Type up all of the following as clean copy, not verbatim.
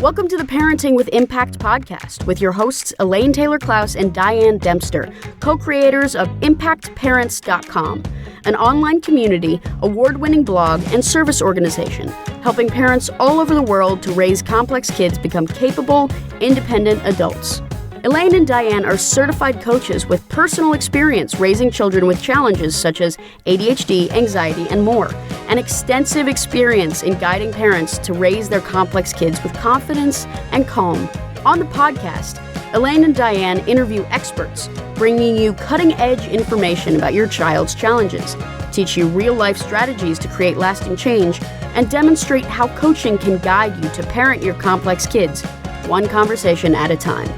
Welcome to the Parenting with Impact podcast with your hosts Elaine Taylor-Klaus and Diane Dempster, co-creators of ImpactParents.com, an online community, award-winning blog, and service organization helping parents all over the world to raise complex kids become capable, independent adults. Elaine and Diane are certified coaches with personal experience raising children with challenges such as ADHD, anxiety, and more, and extensive experience in guiding parents to raise their complex kids with confidence and calm. On the podcast, Elaine and Diane interview experts, bringing you cutting-edge information about your child's challenges, teach you real-life strategies to create lasting change, and demonstrate how coaching can guide you to parent your complex kids, one conversation at a time.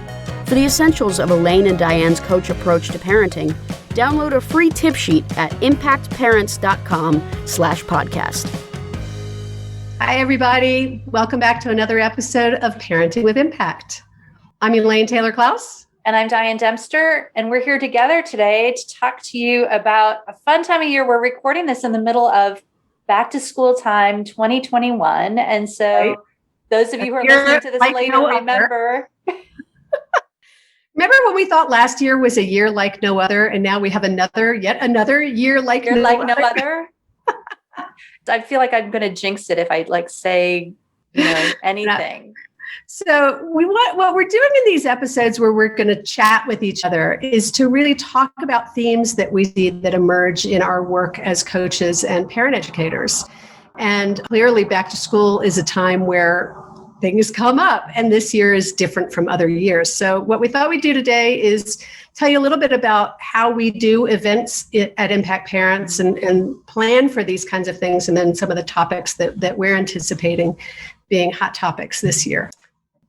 For the essentials of Elaine and Diane's coach approach to parenting, download a free tip sheet at impactparents.com/podcast. Hi, everybody. Welcome back to another episode of Parenting with Impact. I'm Elaine Taylor-Klaus. And I'm Diane Dempster. And we're here together today to talk to you about a fun time of year. We're recording this in the middle of back to school time 2021. And so those of you who are listening to this later remember... Remember when we thought last year was a year like no other, and now we have yet another year like no other? I feel like I'm going to jinx it if I say, anything. So what we're doing in these episodes where we're going to chat with each other is to really talk about themes that we see that emerge in our work as coaches and parent educators. And clearly back to school is a time where things come up, and this year is different from other years. So what we thought we'd do today is tell you a little bit about how we do events at Impact Parents and plan for these kinds of things, and then some of the topics that we're anticipating being hot topics this year.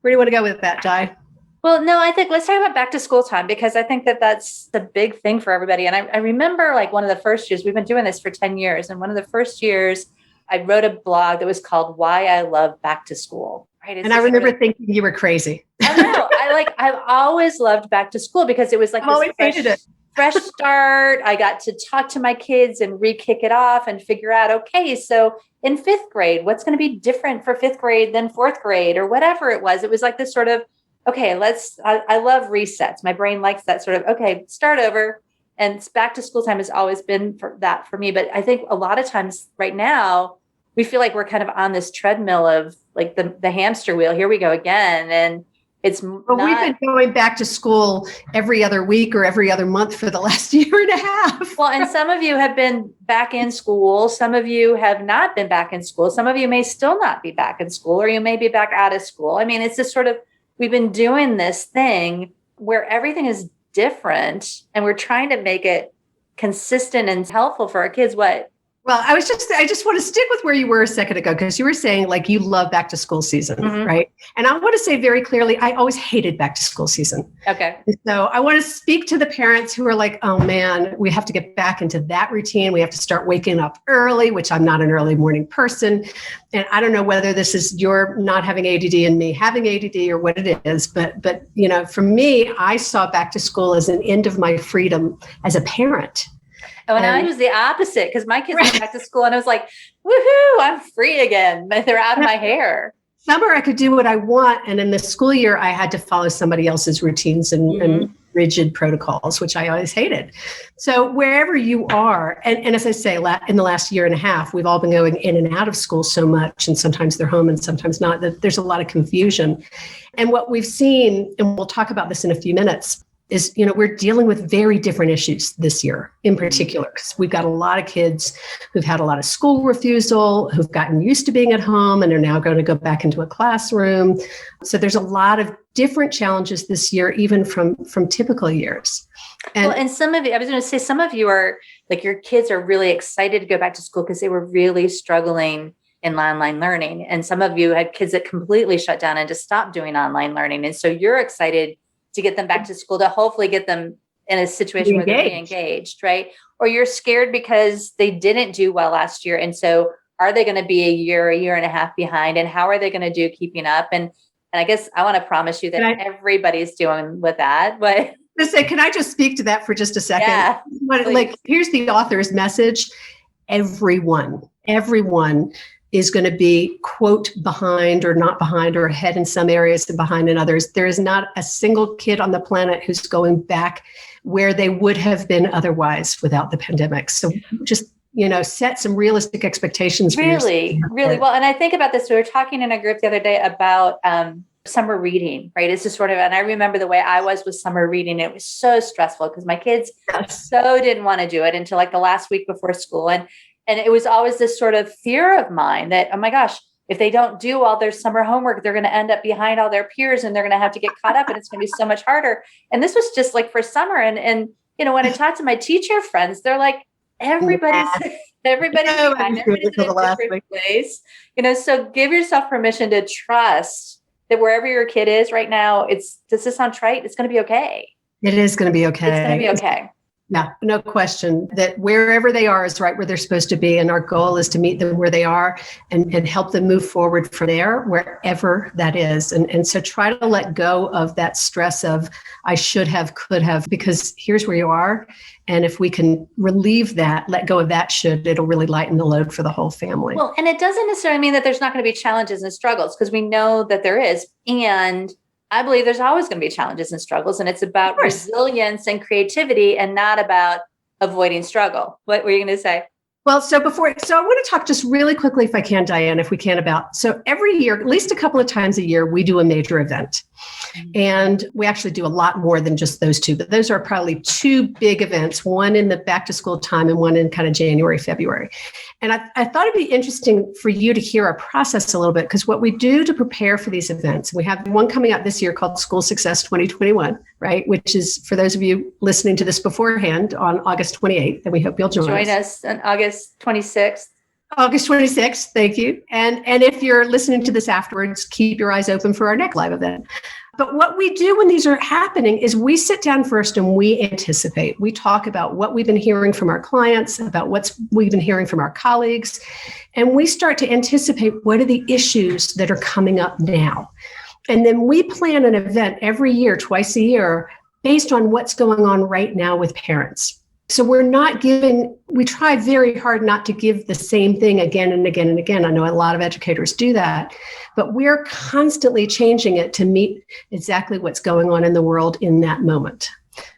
Where do you want to go with that, Di? Well, no, I think let's talk about back to school time, because I think that's the big thing for everybody. And I remember one of the first years, we've been doing this for 10 years. And one of the first years I wrote a blog that was called Why I Love Back to School. Right? And I remember thinking you were crazy. I know. I've always loved back to school because it was this fresh start. I got to talk to my kids and re-kick it off and figure out, okay, so in fifth grade, what's going to be different for fifth grade than fourth grade or whatever it was. It was like this sort of, okay, I love resets. My brain likes that sort of, okay, start over. And back to school time has always been for me. But I think a lot of times right now, we feel like we're kind of on this treadmill of the hamster wheel. Here we go again. And we've been going back to school every other week or every other month for the last year and a half. Well, and some of you have been back in school. Some of you have not been back in school. Some of you may still not be back in school, or you may be back out of school. I mean, it's just sort of, we've been doing this thing where everything is different and we're trying to make it consistent and helpful for our kids. Well, I just want to stick with where you were a second ago, because you were saying you love back to school season, mm-hmm. right? And I want to say very clearly, I always hated back to school season. Okay. So I want to speak to the parents who are like, oh man, we have to get back into that routine. We have to start waking up early, which I'm not an early morning person. And I don't know whether this is your not having ADD and me having ADD or what it is, but for me, I saw back to school as an end of my freedom as a parent. Oh, and I was the opposite, because my kids went back to school and I was like, woohoo, I'm free again. They're out of my hair. Summer, I could do what I want. And in the school year, I had to follow somebody else's routines and rigid protocols, which I always hated. So wherever you are, and as I say, in the last year and a half, we've all been going in and out of school so much, and sometimes they're home and sometimes not, that there's a lot of confusion. And what we've seen, and we'll talk about this in a few minutes, is, we're dealing with very different issues this year in particular, because we've got a lot of kids who've had a lot of school refusal, who've gotten used to being at home and are now going to go back into a classroom. So there's a lot of different challenges this year, even from typical years. And some of you, I was going to say, some of you are your kids are really excited to go back to school because they were really struggling in online learning. And some of you had kids that completely shut down and just stopped doing online learning. And so you're excited to get them back to school, to hopefully get them in a situation where they're engaged, right? Or you're scared because they didn't do well last year. And so are they going to be a year and a half behind? And how are they going to do keeping up? And I guess I want to promise you that everybody's doing with that. But can I just speak to that for just a second? Yeah, here's the author's message. Everyone is going to be, quote, behind or not behind or ahead in some areas and behind in others. There is not a single kid on the planet who's going back where they would have been otherwise without the pandemic. So just, set some realistic expectations. Really. Well, and I think about this. We were talking in a group the other day about summer reading, right? It's just and I remember the way I was with summer reading. It was so stressful because my kids so didn't want to do it until like the last week before school. And it was always this sort of fear of mine that, oh my gosh, if they don't do all their summer homework, they're going to end up behind all their peers and they're going to have to get caught up and it's going to be so much harder. And this was just like for summer. And when I talked to my teacher friends, they're like, everybody's behind, everybody's in a different place. So give yourself permission to trust that wherever your kid is right now, does this sound trite? It's going to be okay. It is going to be okay. It's going to be okay. Yeah, no question that wherever they are is right where they're supposed to be. And our goal is to meet them where they are and help them move forward from there, wherever that is. And so try to let go of that stress of I should have, could have, because here's where you are. And if we can relieve that, let go of that should, it'll really lighten the load for the whole family. Well, and it doesn't necessarily mean that there's not going to be challenges and struggles because we know that there is. And I believe there's always going to be challenges and struggles, and it's about resilience and creativity and not about avoiding struggle. What were you going to say? Well, so I want to talk just really quickly, if I can, Diane, if we can, so every year, at least a couple of times a year, we do a major event. And we actually do a lot more than just those two, but those are probably two big events, one in the back to school time and one in kind of January, February. And I thought it'd be interesting for you to hear our process a little bit, because what we do to prepare for these events, we have one coming up this year called School Success 2021, right? Which is, for those of you listening to this beforehand, on August 28th, and we hope you'll join us on August 26th. August 26th. Thank you. And if you're listening to this afterwards, keep your eyes open for our next live event. But what we do when these are happening is we sit down first and we anticipate. We talk about what we've been hearing from our clients, about we've been hearing from our colleagues, and we start to anticipate what are the issues that are coming up now. And then we plan an event every year, twice a year, based on what's going on right now with parents. So we try very hard not to give the same thing again and again and again. I know a lot of educators do that, but we're constantly changing it to meet exactly what's going on in the world in that moment.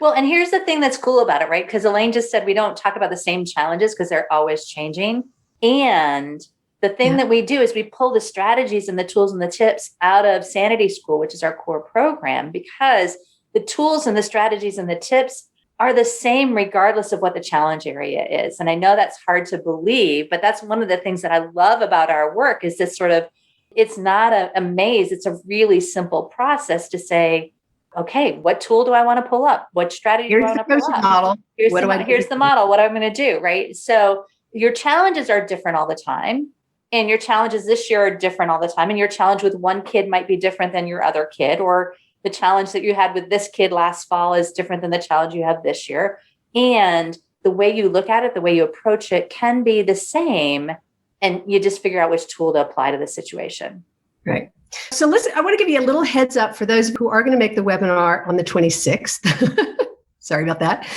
Well, and here's the thing that's cool about it, right? Because Elaine just said we don't talk about the same challenges because they're always changing. And the thing that we do is we pull the strategies and the tools and the tips out of Sanity School, which is our core program, because the tools and the strategies and the tips are the same regardless of what the challenge area is. And I know that's hard to believe, but that's one of the things that I love about our work is this sort of, it's not a maze. It's a really simple process to say, okay, what tool do I want to pull up? What strategy do I want to pull up? Model. Here's the model, what I'm going to do, right? So your challenges are different all the time. And your challenges this year are different all the time. And your challenge with one kid might be different than your other kid, or the challenge that you had with this kid last fall is different than the challenge you have this year. And the way you look at it, the way you approach it can be the same. And you just figure out which tool to apply to the situation. Right. So listen, I want to give you a little heads up for those who are going to make the webinar on the 26th. Sorry about that.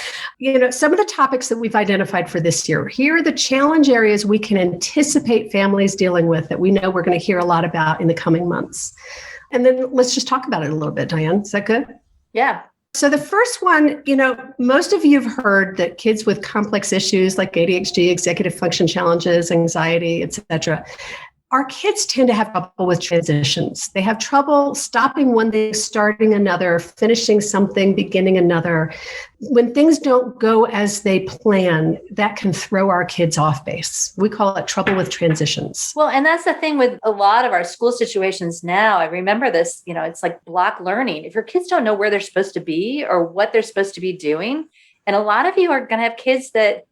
Some of the topics that we've identified for this year, here are the challenge areas we can anticipate families dealing with that we know we're going to hear a lot about in the coming months. And then let's just talk about it a little bit, Diane. Is that good? Yeah. So the first one, most of you have heard that kids with complex issues like ADHD, executive function challenges, anxiety, et cetera, our kids tend to have trouble with transitions. They have trouble stopping one thing, starting another, finishing something, beginning another. When things don't go as they plan, that can throw our kids off base. We call it trouble with transitions. Well, and that's the thing with a lot of our school situations now. I remember this, it's like block learning. If your kids don't know where they're supposed to be or what they're supposed to be doing, and a lot of you are going to have kids that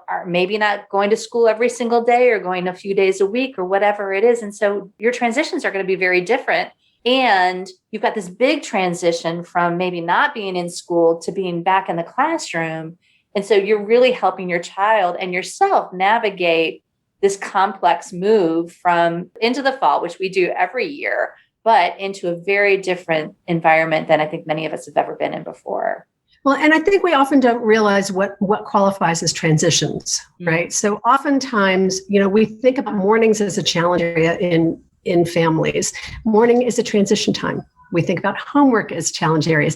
are maybe not going to school every single day or going a few days a week or whatever it is. And so your transitions are going to be very different. And you've got this big transition from maybe not being in school to being back in the classroom. And so you're really helping your child and yourself navigate this complex move from into the fall, which we do every year, but into a very different environment than I think many of us have ever been in before. Well, and I think we often don't realize what qualifies as transitions, right? So oftentimes, we think about mornings as a challenge area in families. Morning is a transition time. We think about homework as challenge areas,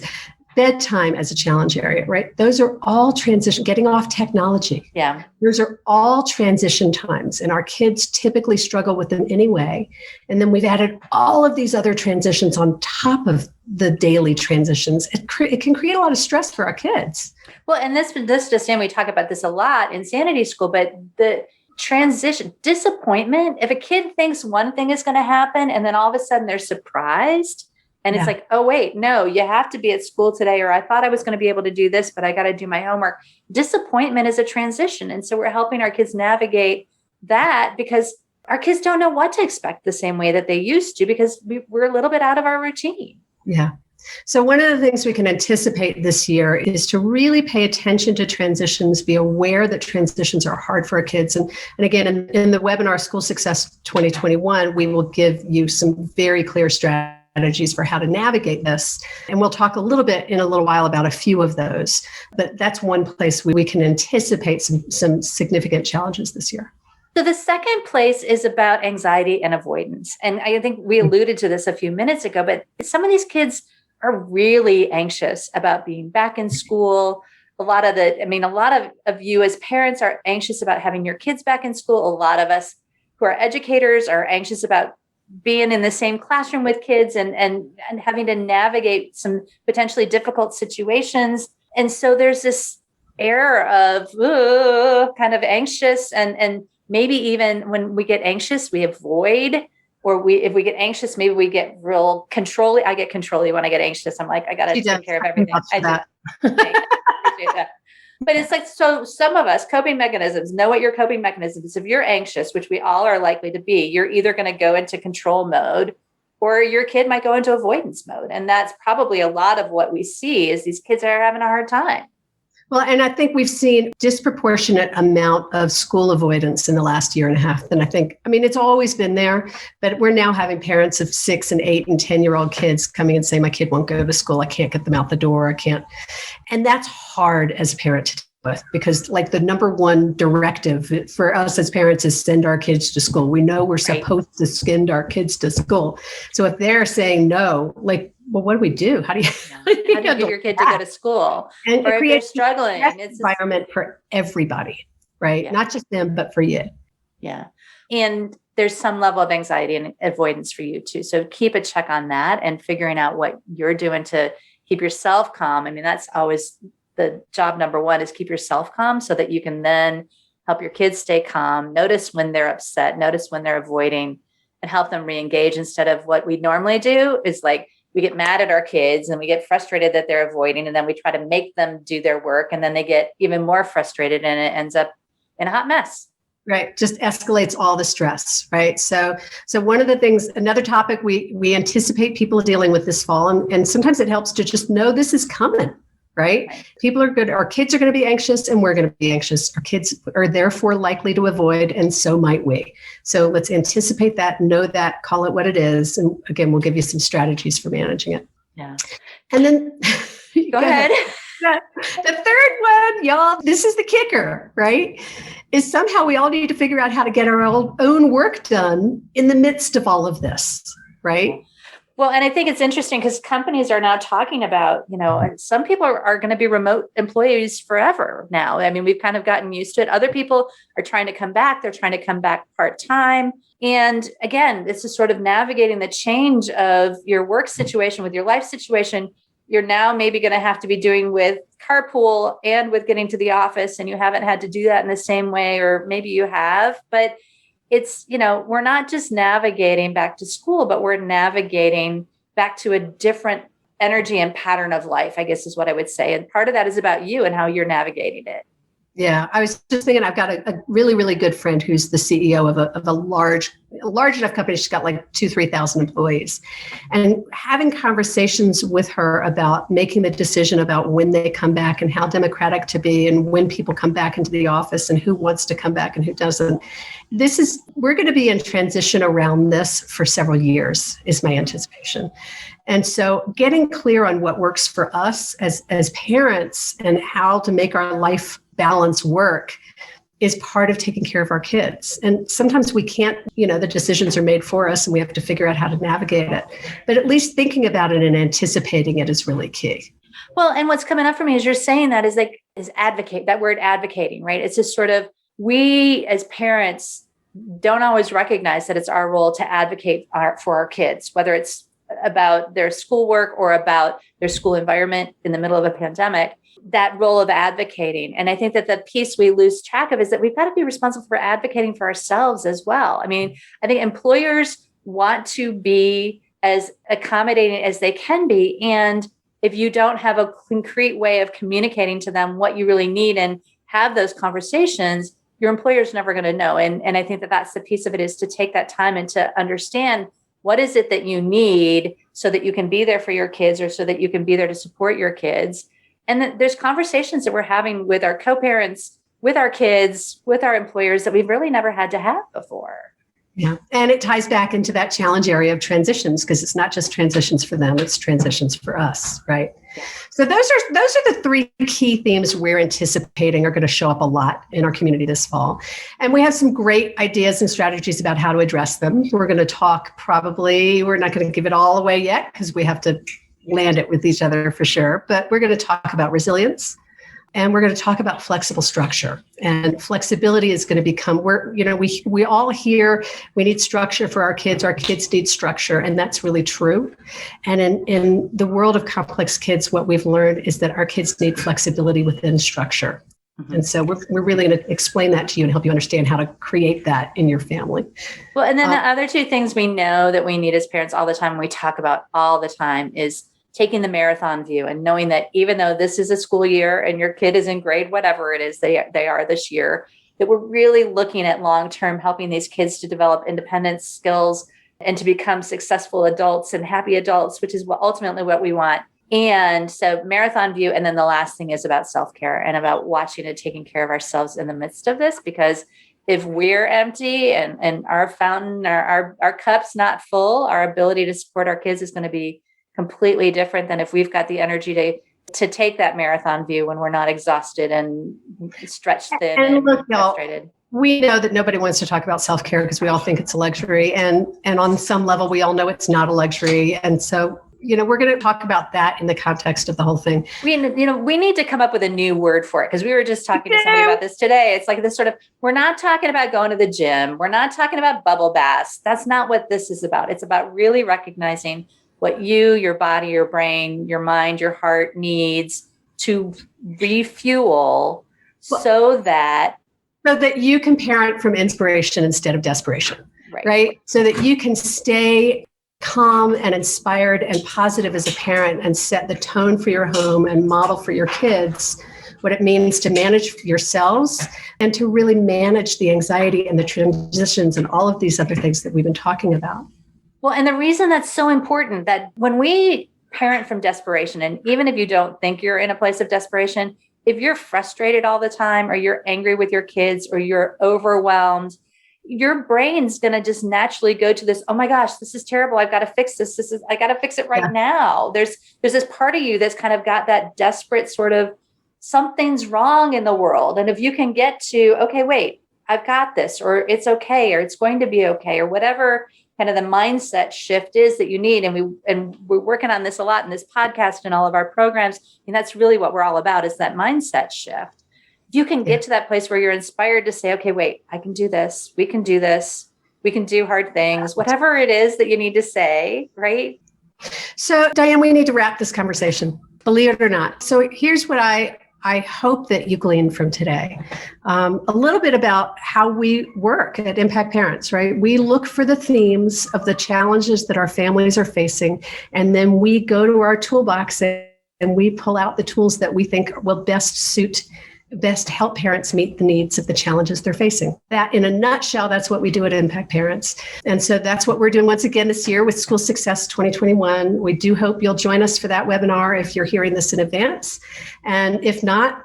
bedtime as a challenge area, right? Those are all transition, getting off technology. Yeah. Those are all transition times, and our kids typically struggle with them anyway. And then we've added all of these other transitions on top of the daily transitions. It can create a lot of stress for our kids. Well, and this just, and we talk about this a lot in Sanity School, but the transition, disappointment, if a kid thinks one thing is going to happen and then all of a sudden they're surprised, and it's like, oh, wait, no, you have to be at school today, or I thought I was going to be able to do this, but I got to do my homework. Disappointment is a transition. And so we're helping our kids navigate that, because our kids don't know what to expect the same way that they used to, because we're a little bit out of our routine. Yeah. So one of the things we can anticipate this year is to really pay attention to transitions, be aware that transitions are hard for our kids. And again, in the webinar School Success 2021, we will give you some very clear strategies for how to navigate this. And we'll talk a little bit in a little while about a few of those. But that's one place we can anticipate some significant challenges this year. So the second place is about anxiety and avoidance. And I think we alluded to this a few minutes ago, but some of these kids are really anxious about being back in school. A lot of you as parents are anxious about having your kids back in school. A lot of us who are educators are anxious about being in the same classroom with kids and having to navigate some potentially difficult situations. And so there's this air of kind of anxious, and maybe even when we get anxious, we avoid, or if we get anxious, maybe we get real controlly. I get controlly when I get anxious. I'm like, I got to take care of everything. I appreciate that. But it's like, so some of us, coping mechanisms, know what your coping mechanisms. If you're anxious, which we all are likely to be, you're either going to go into control mode, or your kid might go into avoidance mode. And that's probably a lot of what we see is these kids are having a hard time. Well, and I think we've seen disproportionate amount of school avoidance in the last year and a half. And it's always been there, but we're now having parents of 6 and 8 and 10-year-old kids coming and saying, my kid won't go to school. I can't get them out the door. I can't. And that's hard as a parent to deal with, because like the number one directive for us as parents is send our kids to school. We know we're supposed to send our kids to school. So if they're saying no, like, well, what do we do? How do you get your kid to go to school? And or if they're struggling, it's an environment for everybody, right? Yeah. Not just them, but for you. Yeah. And there's some level of anxiety and avoidance for you too. So keep a check on that and figuring out what you're doing to keep yourself calm. I mean, that's always the job number one, is keep yourself calm so that you can then help your kids stay calm. Notice when they're upset, notice when they're avoiding, and help them re-engage, instead of what we normally do is like, we get mad at our kids and we get frustrated that they're avoiding, and then we try to make them do their work, and then they get even more frustrated and it ends up in a hot mess. Right. Just escalates all the stress. Right. So one of the things, another topic we anticipate people dealing with this fall, and sometimes it helps to just know this is coming. Right. People are good. Our kids are going to be anxious and we're going to be anxious. Our kids are therefore likely to avoid, and so might we. So let's anticipate that, know that, call it what it is. And again, we'll give you some strategies for managing it. Yeah. And then go ahead. The third one, y'all, this is the kicker, right? Is somehow we all need to figure out how to get our own work done in the midst of all of this, right? Well, and I think it's interesting because companies are now talking about, some people are going to be remote employees forever now. I mean, we've kind of gotten used to it. Other people are trying to come back. They're trying to come back part-time. And again, this is sort of navigating the change of your work situation with your life situation. You're now maybe going to have to be doing with carpool and with getting to the office, and you haven't had to do that in the same way, or maybe you have, but it's, we're not just navigating back to school, but we're navigating back to a different energy and pattern of life, I guess is what I would say. And part of that is about you and how you're navigating it. Yeah, I was just thinking, I've got a really, really good friend who's the CEO of a large enough company. She's got like 3,000 employees, and having conversations with her about making the decision about when they come back and how democratic to be, and when people come back into the office and who wants to come back and who doesn't. We're going to be in transition around this for several years, is my anticipation. And so getting clear on what works for us as parents and how to make our life balance work is part of taking care of our kids. And sometimes we can't, the decisions are made for us and we have to figure out how to navigate it. But at least thinking about it and anticipating it is really key. Well, and what's coming up for me as you're saying that is advocate, that word advocating, right? It's just sort of, we as parents don't always recognize that it's our role to advocate for our kids, whether it's about their schoolwork or about their school environment in the middle of a pandemic, that role of advocating. And I think that the piece we lose track of is that we've got to be responsible for advocating for ourselves as well. I mean, I think employers want to be as accommodating as they can be. And if you don't have a concrete way of communicating to them what you really need and have those conversations, your employer's never going to know. And I think that that's the piece of it, is to take that time and to understand what is it that you need so that you can be there for your kids, or so that you can be there to support your kids. And then there's conversations that we're having with our co-parents, with our kids, with our employers that we've really never had to have before. Yeah. And it ties back into that challenge area of transitions, because it's not just transitions for them, it's transitions for us, right? So those are the three key themes we're anticipating are going to show up a lot in our community this fall. And we have some great ideas and strategies about how to address them. We're going to talk we're not going to give it all away yet, because we have to land it with each other for sure. But we're going to talk about resilience, and we're going to talk about flexible structure. And flexibility is going to become, we all hear we need structure for our kids need structure, and that's really true. And in the world of complex kids, what we've learned is that our kids need flexibility within structure. Mm-hmm. And so we're really going to explain that to you and help you understand how to create that in your family. Well, and then the other two things we know that we need as parents all the time, we talk about all the time, is taking the marathon view and knowing that even though this is a school year and your kid is in grade whatever it is they are this year, that we're really looking at long-term helping these kids to develop independence skills and to become successful adults and happy adults, which is ultimately what we want. And so marathon view. And then the last thing is about self-care and about watching and taking care of ourselves in the midst of this, because if we're empty and our fountain, our cup's not full, our ability to support our kids is going to be completely different than if we've got the energy to take that marathon view when we're not exhausted and stretched thin and frustrated. We know that nobody wants to talk about self-care because we all think it's a luxury. And on some level, we all know it's not a luxury. And so, we're going to talk about that in the context of the whole thing. We need to come up with a new word for it, because we were just talking to somebody about this today. It's like this sort of, we're not talking about going to the gym. We're not talking about bubble baths. That's not what this is about. It's about really recognizing what you, your body, your brain, your mind, your heart needs to refuel so that you can parent from inspiration instead of desperation, right? So that you can stay calm and inspired and positive as a parent and set the tone for your home and model for your kids what it means to manage yourselves and to really manage the anxiety and the transitions and all of these other things that we've been talking about. Well, and the reason that's so important, that when we parent from desperation, and even if you don't think you're in a place of desperation, if you're frustrated all the time, or you're angry with your kids, or you're overwhelmed, your brain's going to just naturally go to this, oh my gosh, this is terrible. I've got to fix this. I got to fix it right now. There's this part of you that's kind of got that desperate sort of, something's wrong in the world. And if you can get to, okay, wait, I've got this, or it's okay, or it's going to be okay, or whatever kind of the mindset shift is that you need. And we're working on this a lot in this podcast and all of our programs. And that's really what we're all about, is that mindset shift. If you can get to that place where you're inspired to say, okay, wait, I can do this. We can do this. We can do hard things, whatever it is that you need to say, right? So Diane, we need to wrap this conversation, believe it or not. So here's what I hope that you glean from today. A little bit about how we work at Impact Parents, right? We look for the themes of the challenges that our families are facing, and then we go to our toolbox and we pull out the tools that we think will best suit best help parents meet the needs of the challenges they're facing. That, in a nutshell, that's what we do at Impact Parents. And so that's what we're doing once again this year with School Success 2021. We do hope you'll join us for that webinar if you're hearing this in advance. And if not,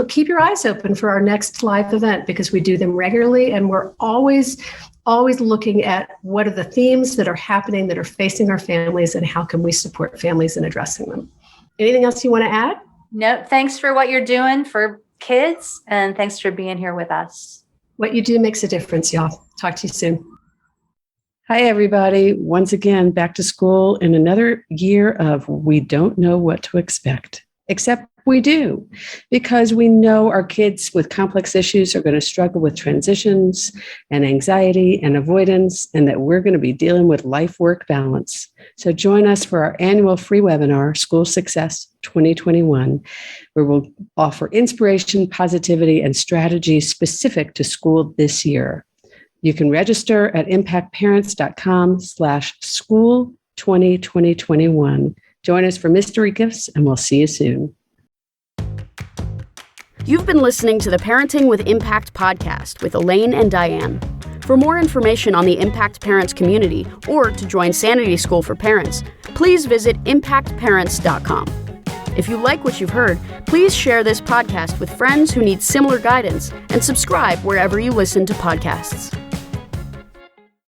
keep your eyes open for our next live event, because we do them regularly, and we're always looking at what are the themes that are happening, that are facing our families, and how can we support families in addressing them. Anything else you want to add? No, thanks for what you're doing for kids, and thanks for being here with us. What you do makes a difference, y'all. Talk to you soon. Hi, everybody. Once again, back to school in another year of we don't know what to expect, except we do, because we know our kids with complex issues are going to struggle with transitions and anxiety and avoidance, and that we're going to be dealing with life-work balance. So join us for our annual free webinar, School Success 2021, where we'll offer inspiration, positivity, and strategies specific to school this year. You can register at impactparents.com/school2021. Join us for mystery gifts, and we'll see you soon. You've been listening to the Parenting with Impact podcast with Elaine and Diane. For more information on the Impact Parents community or to join Sanity School for Parents, please visit impactparents.com. If you like what you've heard, please share this podcast with friends who need similar guidance and subscribe wherever you listen to podcasts.